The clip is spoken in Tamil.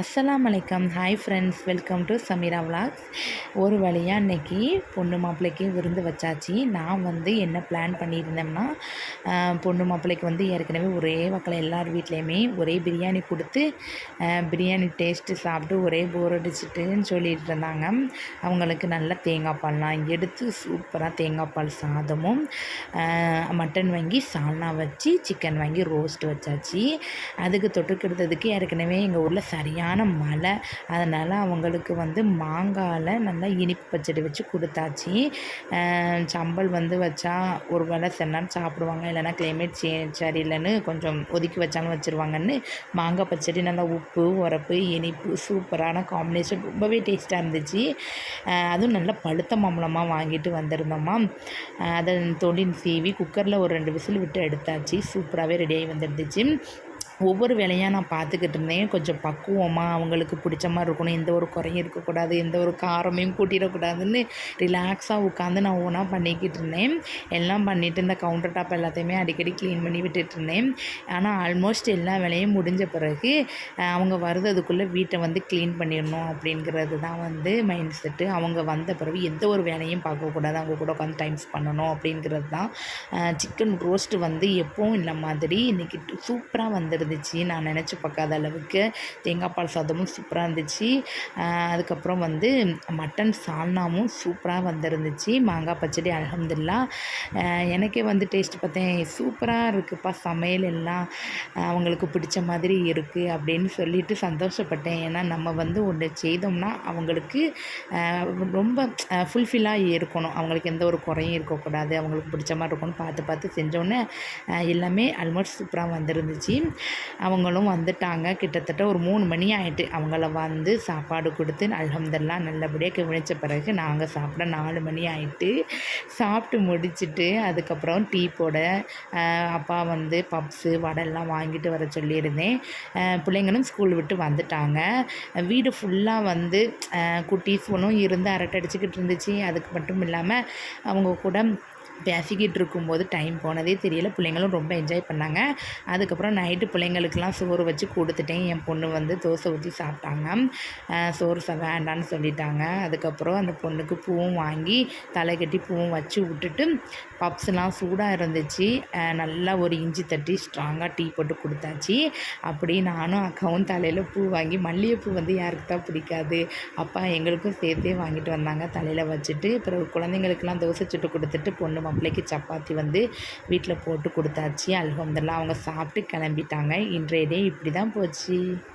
அஸ்ஸலாமு அலைக்கம். Hi friends, welcome to Sameera vlogs. ஒரு வழியாக இன்றைக்கி பொண்ணு மாப்பிள்ளைக்கு விருந்து வச்சாச்சு. நான் என்ன பிளான் பண்ணியிருந்தேன்னா, பொண்ணு மாப்பிள்ளைக்கு ஏற்கனவே ஒரே வகையில் எல்லார் வீட்லேயுமே ஒரே பிரியாணி கொடுத்து பிரியாணி டேஸ்ட்டு சாப்பிட்டு ஒரே போர் அடிச்சிட்டுன்னு சொல்லிட்டு இருந்தாங்க. அவங்களுக்கு நல்லா தேங்காய் பால்லாம் எடுத்து சூப்பராக தேங்காய் பால் சாதமும் மட்டன் வாங்கி சால்னா வச்சு சிக்கன் வாங்கி ரோஸ்ட் வச்சாச்சு. அதுக்கு தொட்டுக்கிறதுக்கு ஏற்கனவே எங்கள் ஊரில் சரியான மழை, அதனால் அவங்களுக்கு மாங்காயில் நல்லா இனிப்பு பச்சடி வச்சு கொடுத்தாச்சு. சம்பல் வச்சா ஒரு வேளை சில நேரம் சாப்பிடுவாங்க, இல்லைனா கிளைமேட் சரியில்லைன்னு கொஞ்சம் ஒதுக்கி வச்சாலும் வச்சுருவாங்கன்னு மாங்காய் பச்சடி நல்லா உப்பு உரப்பு இனிப்பு சூப்பரான காம்பினேஷன், ரொம்பவே டேஸ்ட்டாக இருந்துச்சு. அதுவும் நல்லா பழுத்த மாம்பழமாக வாங்கிட்டு வந்திருந்தோமா, அதை தொண்டின் சீவி குக்கரில் ஒரு 2 விசில் விட்டு எடுத்தாச்சு. சூப்பராகவே ரெடியாகி வந்துருந்துச்சு. ஒவ்வொரு வேலையாக நான் பார்த்துக்கிட்டு இருந்தேன். கொஞ்சம் பக்குவமாக அவங்களுக்கு பிடிச்ச மாதிரி இருக்கணும், எந்த ஒரு குறையும் இருக்கக்கூடாது, எந்த ஒரு காரமையும் கூட்டிடக்கூடாதுன்னு ரிலாக்ஸாக உட்காந்து நான் ஒவ்வொன்றா பண்ணிக்கிட்டு இருந்தேன். எல்லாம் பண்ணிவிட்டு இந்த கவுண்டர் டாப் எல்லாத்தையுமே அடிக்கடி க்ளீன் பண்ணி விட்டுட்டு இருந்தேன். ஆனால் ஆல்மோஸ்ட் எல்லா வேலையும் முடிஞ்ச பிறகு அவங்க வருதுக்குள்ளே வீட்டை க்ளீன் பண்ணிடணும் அப்படிங்கிறது தான் மைண்ட் செட்டு. அவங்க வந்த பிறகு எந்த ஒரு வேலையும் பார்க்கக்கூடாது, அவங்க கூட உட்காந்து டைம்ஸ் பண்ணணும் அப்படிங்கிறது தான். சிக்கன் ரோஸ்ட்டு எப்பவும் இல்லை மாதிரி இன்றைக்கி சூப்பராக வந்துடுது. நான் நினச்சி பார்க்காத அளவுக்கு தேங்காய் பால் சாதமும் சூப்பராக இருந்துச்சு. அதுக்கப்புறம் மட்டன் சால்னாவும் சூப்பராக வந்துருந்துச்சு. மாங்காய் பச்சடி அல்ஹம்துலில்லாஹ். எனக்கே டேஸ்ட் பார்த்தேன், சூப்பராக இருக்குப்பா சமையல் எல்லாம், அவங்களுக்கு பிடிச்ச மாதிரி இருக்குது அப்படின்னு சொல்லிட்டு சந்தோஷப்பட்டேன். ஏன்னா நம்ம ஒன்று செய்தோம்னா அவங்களுக்கு ரொம்ப ஃபுல்ஃபில்லாக இருக்கணும், அவங்களுக்கு எந்த ஒரு குறையும் இருக்கக்கூடாது, அவங்களுக்கு பிடிச்ச மாதிரி இருக்கணும். பார்த்து பார்த்து செஞ்சோன்னே எல்லாமே ஆல்மோஸ்ட் சூப்பராக வந்துருந்துச்சு. அவங்களும் வந்துட்டாங்க. கிட்டத்தட்ட ஒரு 3 மணி ஆகிட்டு அவங்கள சாப்பாடு கொடுத்து அல்ஹம்துலில்லாஹ் நல்லபடியாக கவனித்த பிறகு நாங்கள் சாப்பிட 4 மணி ஆகிட்டு. சாப்பிட்டு முடிச்சுட்டு அதுக்கப்புறம் டீ போட அப்பா பப்ஸு வடைலாம் வாங்கிட்டு வர சொல்லியிருந்தேன். பிள்ளைங்களும் ஸ்கூல் விட்டு வந்துட்டாங்க. வீடு ஃபுல்லாக குட்டீஸ்களும் இருந்து அரட்டை அடிச்சுக்கிட்டு இருந்துச்சு. அதுக்கு மட்டும் இல்லாமல் அவங்க கூட பேசிக்கிட்டு இருக்கும்போது டைம் போனதே தெரியல. பிள்ளைங்களும் ரொம்ப என்ஜாய் பண்ணாங்க. அதுக்கப்புறம் நைட்டு பிள்ளைங்களுக்கெல்லாம் சோறு வச்சு கொடுத்துட்டேன். என் பொண்ணு தோசை ஊற்றி சாப்பிட்டாங்க. சோறு வேண்டான்னு சொல்லிட்டாங்க. அதுக்கப்புறம் அந்த பொண்ணுக்கு பூவும் வாங்கி தலை கட்டி பூவும் வச்சு விட்டுட்டு பப்ஸ்லாம் சூடாக இருந்துச்சு. நல்லா ஒரு இஞ்சி தட்டி ஸ்ட்ராங்காக டீ போட்டு கொடுத்தாச்சு. அப்படி நானும் அக்காவும் தலையில் பூ வாங்கி, மல்லிகைப்பூ யாருக்கு தான் பிடிக்காது, அப்பா எங்களுக்கும் சேர்த்தே வாங்கிட்டு வந்தாங்க. தலையில் வச்சுட்டு அப்புறம் குழந்தைங்களுக்கெல்லாம் தோசை சுட்டு கொடுத்துட்டு பொண்ணு மாப்பிள்ளைக்கு சப்பாத்தி வீட்டில் போட்டு கொடுத்தாச்சு. அல்ஹம்துலில்லாஹ் அவங்க சாப்பிட்டு கிளம்பிட்டாங்க. இன்றைய டே இப்படி தான் போச்சு.